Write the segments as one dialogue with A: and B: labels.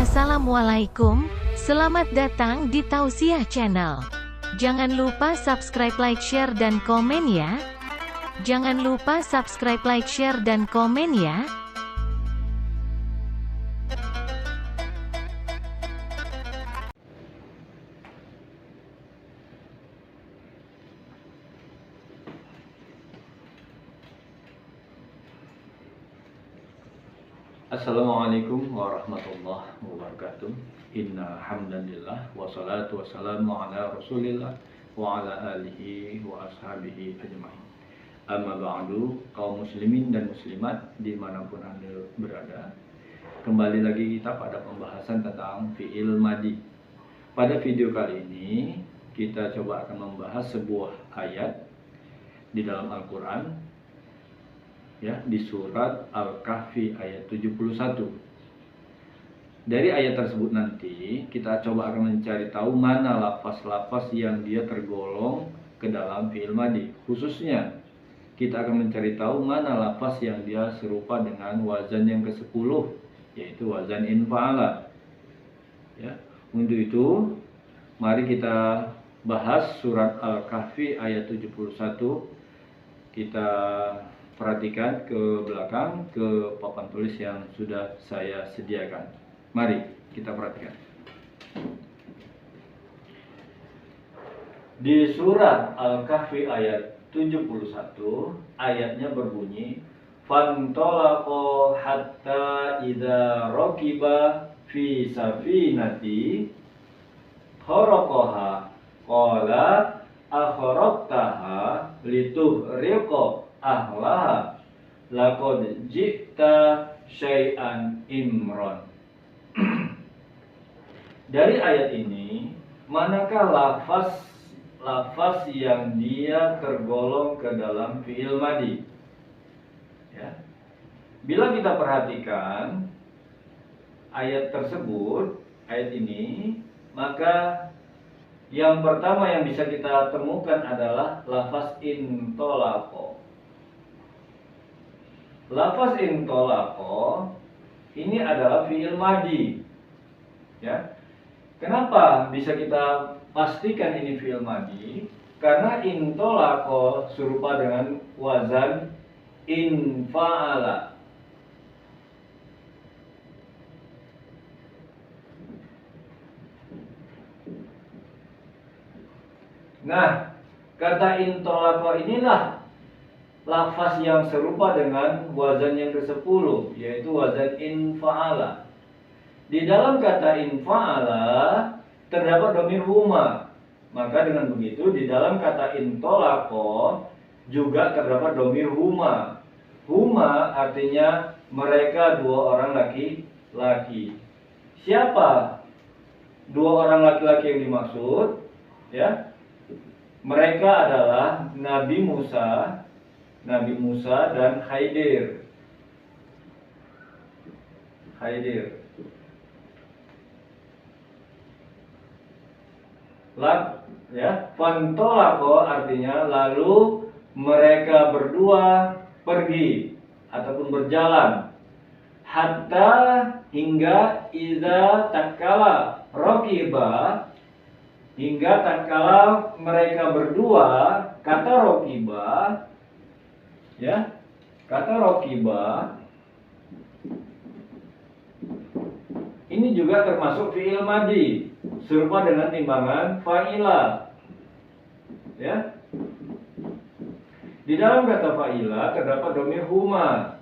A: Assalamualaikum, selamat datang di Tausiah Channel. Jangan lupa subscribe, like, share, dan komen ya. Jangan lupa subscribe, like, share, dan komen ya.
B: Assalamualaikum warahmatullahi wabarakatuh. Inna hamdanillah wassalatu wassalamu ala rasulillah wa ala alihi wa ashabihi ajma'in. Amma ba'du, kaum muslimin dan muslimat dimanapun Anda berada, kembali lagi kita pada pembahasan tentang fi'il madi. Pada video kali ini kita coba akan membahas sebuah ayat di dalam Al-Quran, ya, di surat Al-Kahfi ayat 71. Dari ayat tersebut nanti kita coba akan mencari tahu mana lafaz-lafaz yang dia tergolong ke dalam fi'il madi. Khususnya kita akan mencari tahu mana lafaz yang dia serupa dengan wazan yang ke-10, yaitu wazan infa'ala. Ya, untuk itu mari kita bahas surat Al-Kahfi ayat 71. Kita perhatikan ke belakang, ke papan tulis yang sudah saya sediakan. Mari kita perhatikan. Di surat Al-Kahfi ayat 71, ayatnya berbunyi, "Fantalaqa hatta idza raqiba fi safinati kharaqaha qala akhraqtaha litughriqa ahlaha laqad ji'ta syai'an imron." Dari ayat ini, manakah lafaz yang dia tergolong ke dalam fi'il madi? Ya. Bila kita perhatikan ayat tersebut, ayat ini, maka yang pertama yang bisa kita temukan adalah lafaz intolaqo. Lafaz intolaqo ini adalah fi'il madi. Ya. Kenapa bisa kita pastikan ini fi'il madi? Karena intolaqo serupa dengan wazan infa'ala. Nah, kata intolaqo inilah lafaz yang serupa dengan wazan yang ke-10, yaitu wazan infa'ala. Di dalam kata infa'ala terdapat dhamir huma. Maka dengan begitu di dalam kata intolaqo juga terdapat dhamir huma. Huma artinya mereka dua orang laki-laki. Siapa dua orang laki-laki yang dimaksud? Ya, mereka adalah Nabi Musa dan Khidir. Ya, fantolaqo artinya lalu mereka berdua pergi ataupun berjalan. Hatta hingga idza tatkala raqiba, hingga tatkala mereka berdua, kata raqiba, ya, kata raqiba ini juga termasuk fi'il madi, serupa dengan timbangan fa'ila. Ya. Di dalam kata fa'ila terdapat dhamir huma.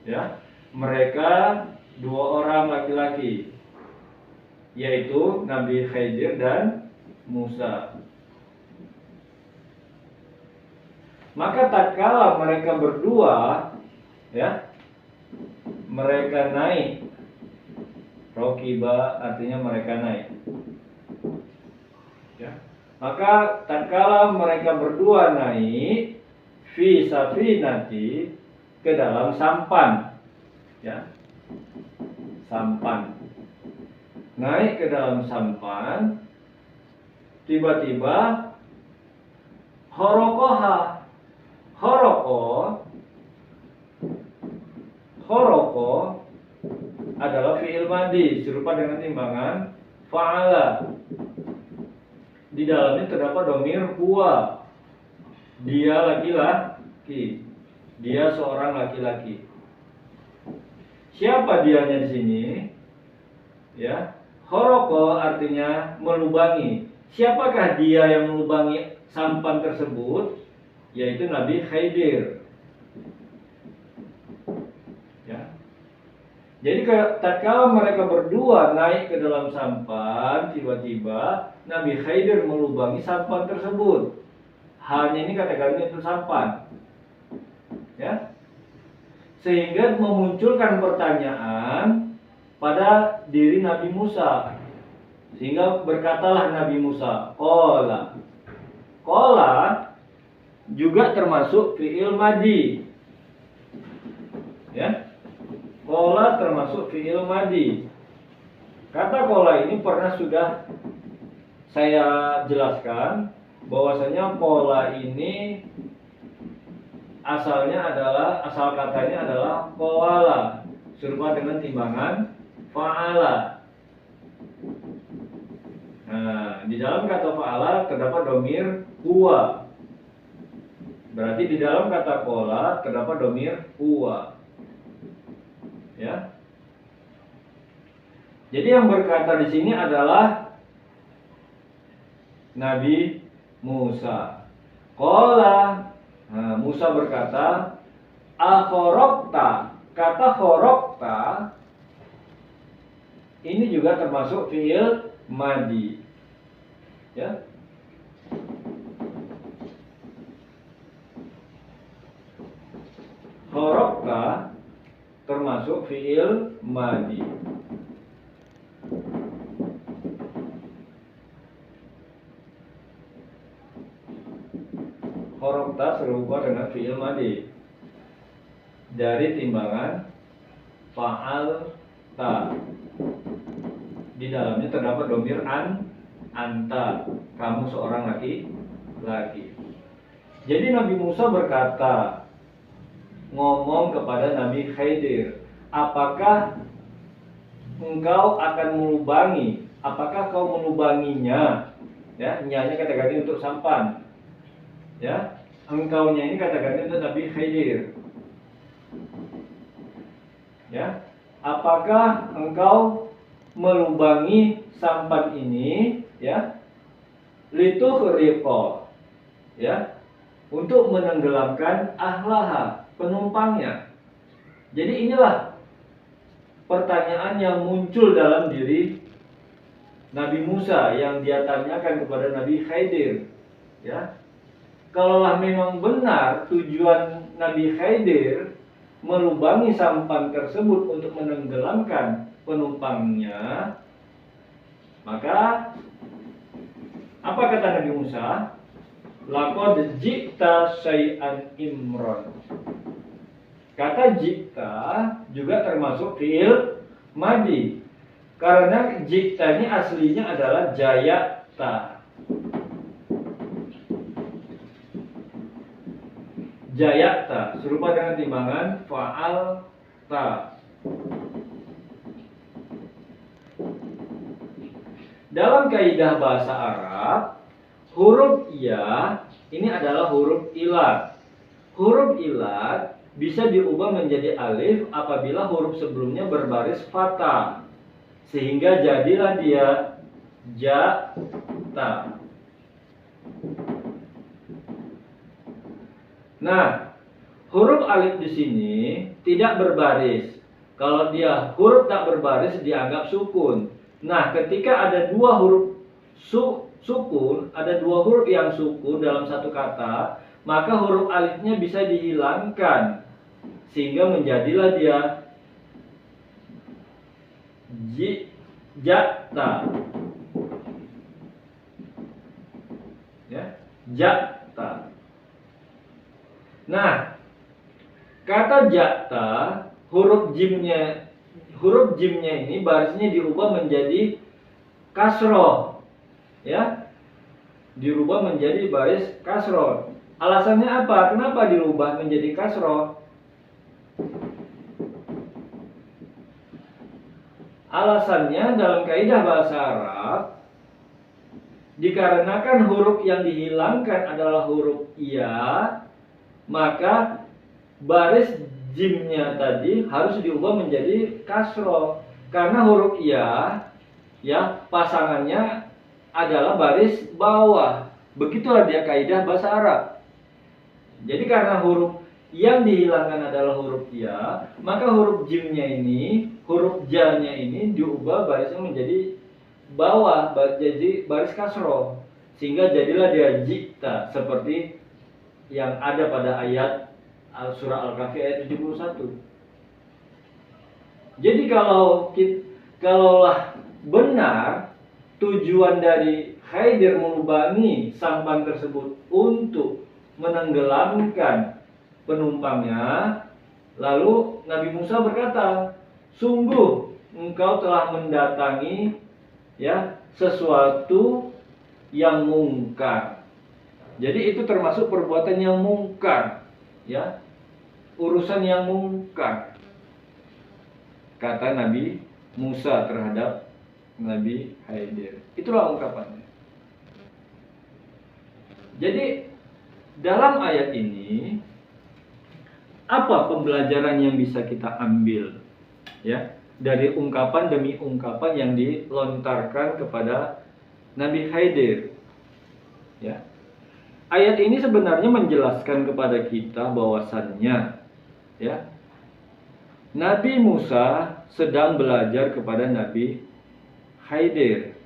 B: Ya. Mereka dua orang laki-laki, yaitu Nabi Khidir dan Musa. Maka tatkala mereka berdua, ya, mereka naik. Rokiba artinya mereka naik. Ya. Maka tatkala mereka berdua naik fi safinati, ke dalam sampan. Ya. Sampan. Naik ke dalam sampan, tiba-tiba horokoha. Horoko adalah fi'il madhi serupa dengan timbangan fa'ala. Di dalamnya terdapat domir huwa. Dia laki-laki. Dia seorang laki-laki. Siapa dianya di sini? Ya, khoroqo artinya melubangi. Siapakah dia yang melubangi sampan tersebut? Yaitu Nabi Khidir. Ya. Jadi tatkala mereka berdua naik ke dalam sampan, tiba-tiba Nabi Khidir melubangi sampan tersebut. Hanya ini kategorinya itu sampan. Ya. Sehingga memunculkan pertanyaan pada diri Nabi Musa. Sehingga berkatalah Nabi Musa, Qala. Qala juga termasuk fi'il madhi. Ya. Qala termasuk fi'il madhi. Kata qala ini pernah sudah saya jelaskan bahwasanya qala ini asal katanya adalah qawala, serupa dengan timbangan fa'ala. Nah, di dalam kata fa'ala terdapat domir huwa. Berarti di dalam kata qala terdapat domir huwa. Ya. Jadi yang berkata di sini adalah Nabi Musa. Qala, nah, Musa berkata, akhorokta. Kata khorokta ini juga termasuk fi'il madhi. Ya. Khorokta termasuk fi'il madhi. Khorokta serupa dengan fi'il madhi dari timbangan fa'al ta. Di dalamnya terdapat domir anta, kamu seorang laki-laki. Jadi Nabi Musa berkata, ngomong kepada Nabi Khidir, apakah engkau akan melubangi? Apakah kau melubanginya? Ya, nyanya kata-kata untuk sampan. Ya, engkaunya ini kata-kata untuk Nabi Khidir. Ya, apakah engkau melubangi sampan ini, ya, litughriqa, ya, untuk menenggelamkan ahlaha, penumpangnya. Jadi inilah pertanyaan yang muncul dalam diri Nabi Musa yang dia tanyakan kepada Nabi Khidir. Ya, kalaulah memang benar tujuan Nabi Khidir melubangi sampan tersebut untuk menenggelamkan penumpangnya, maka apa kata Nabi Musa? Laqad ji'ta syai'an imron. Kata ji'ta juga termasuk fi'il madhi, karena ji'ta ini aslinya adalah jayata. Jayata serupa dengan timbangan fa'al ta. Dalam kaidah bahasa Arab, huruf ya ini adalah huruf ilat. Huruf ilat bisa diubah menjadi alif apabila huruf sebelumnya berbaris fathah, sehingga jadilah dia jata. Nah, huruf alif di sini tidak berbaris. Kalau dia huruf tak berbaris dianggap sukun. Nah, ketika ada dua huruf sukun, ada dua huruf yang sukun dalam satu kata, maka huruf alifnya bisa dihilangkan sehingga menjadilah dia jata. Ya, jata. Nah, kata jata, huruf jimnya ini barisnya dirubah menjadi kasroh, ya, dirubah menjadi baris kasroh. Alasannya apa? Kenapa dirubah menjadi kasroh? Alasannya dalam kaidah bahasa Arab, dikarenakan huruf yang dihilangkan adalah huruf ya, maka baris jimnya tadi harus diubah menjadi kasroh. Karena huruf ya pasangannya adalah baris bawah. Begitulah dia kaidah bahasa Arab. Jadi karena huruf yang dihilangkan adalah huruf ya, maka huruf jimnya ini, huruf jalnya ini diubah barisnya menjadi bawah, jadi baris kasroh, sehingga jadilah dia jikta seperti yang ada pada ayat surah Al-Kahfi ayat 71. Jadi kalaulah benar tujuan dari Khidir melubangi sampan tersebut untuk menenggelamkan penumpangnya, lalu Nabi Musa berkata, sungguh engkau telah mendatangi sesuatu yang mungkar. Jadi itu termasuk perbuatan yang mungkar, urusan yang mungkar, kata Nabi Musa terhadap Nabi Khidir. Itulah ungkapannya. Jadi dalam ayat ini apa pembelajaran yang bisa kita ambil dari ungkapan demi ungkapan yang dilontarkan kepada Nabi Khidir? Ayat ini sebenarnya menjelaskan kepada kita bahwasannya Nabi Musa sedang belajar kepada Nabi Khidir,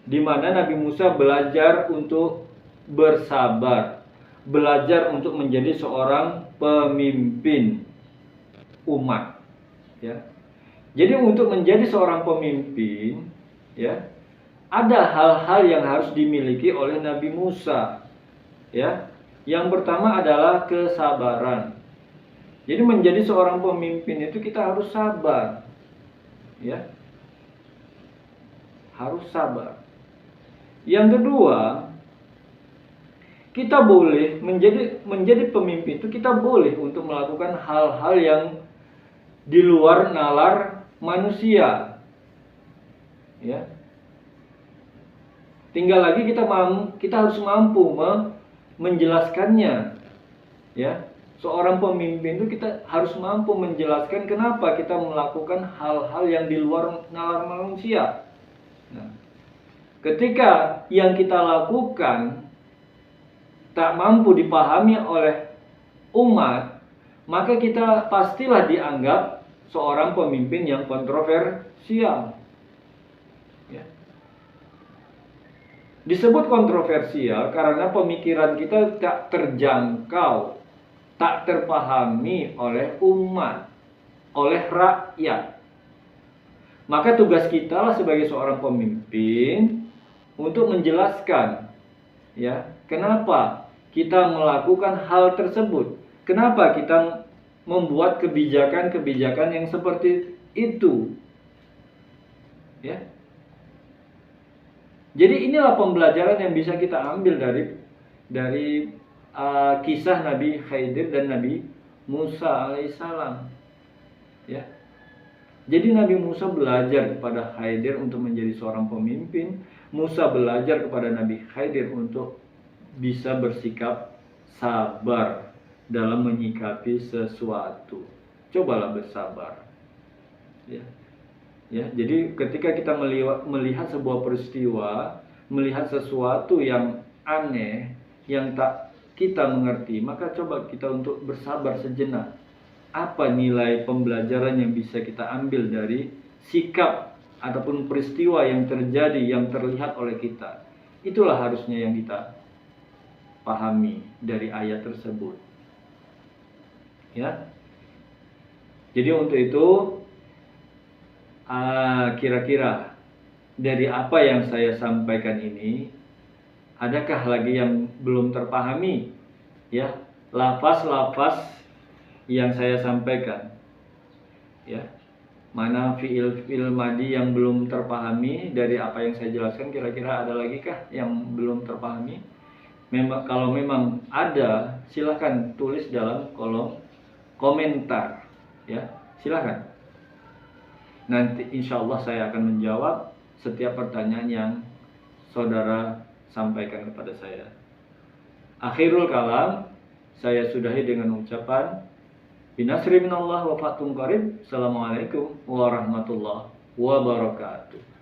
B: di mana Nabi Musa belajar untuk bersabar, belajar untuk menjadi seorang pemimpin umat. Jadi untuk menjadi seorang pemimpin, ada hal-hal yang harus dimiliki oleh Nabi Musa. Yang pertama adalah kesabaran. Jadi menjadi seorang pemimpin itu kita harus sabar, harus sabar. Yang kedua, kita boleh menjadi pemimpin itu, kita boleh untuk melakukan hal-hal yang di luar nalar manusia. Tinggal lagi kita harus mampu menjelaskannya. Seorang pemimpin itu kita harus mampu menjelaskan kenapa kita melakukan hal-hal yang di luar nalar manusia. Ketika yang kita lakukan tak mampu dipahami oleh umat, maka kita pastilah dianggap seorang pemimpin yang kontroversial. Disebut kontroversial karena pemikiran kita tak terjangkau, tak terpahami oleh umat, oleh rakyat. Maka tugas kita lah sebagai seorang pemimpin untuk menjelaskan kenapa kita melakukan hal tersebut, kenapa kita membuat kebijakan-kebijakan yang seperti itu. Jadi inilah pembelajaran yang bisa kita ambil dari kisah Nabi Khidir dan Nabi Musa alaihissalam. Jadi Nabi Musa belajar kepada Khidir untuk menjadi seorang pemimpin. Musa belajar kepada Nabi Khidir untuk bisa bersikap sabar dalam menyikapi sesuatu. Cobalah bersabar. Jadi ketika kita melihat sebuah peristiwa, melihat sesuatu yang aneh, yang tak kita mengerti, maka coba kita untuk bersabar sejenak. Apa nilai pembelajaran yang bisa kita ambil dari sikap ataupun peristiwa yang terjadi, yang terlihat oleh kita? Itulah harusnya yang kita pahami dari ayat tersebut. Jadi untuk itu, kira-kira dari apa yang saya sampaikan ini, adakah lagi yang belum terpahami? Lafaz-lafaz yang saya sampaikan. Mana fiil madi yang belum terpahami dari apa yang saya jelaskan? Kira-kira ada lagi kah yang belum terpahami? Kalau memang ada, silahkan tulis dalam kolom komentar. Silahkan. Nanti insya Allah saya akan menjawab setiap pertanyaan yang saudara sampaikan kepada saya. Akhirul kalam, saya sudahi dengan ucapan binasri minallah wa fathun qarib. Assalamualaikum warahmatullahi wabarakatuh.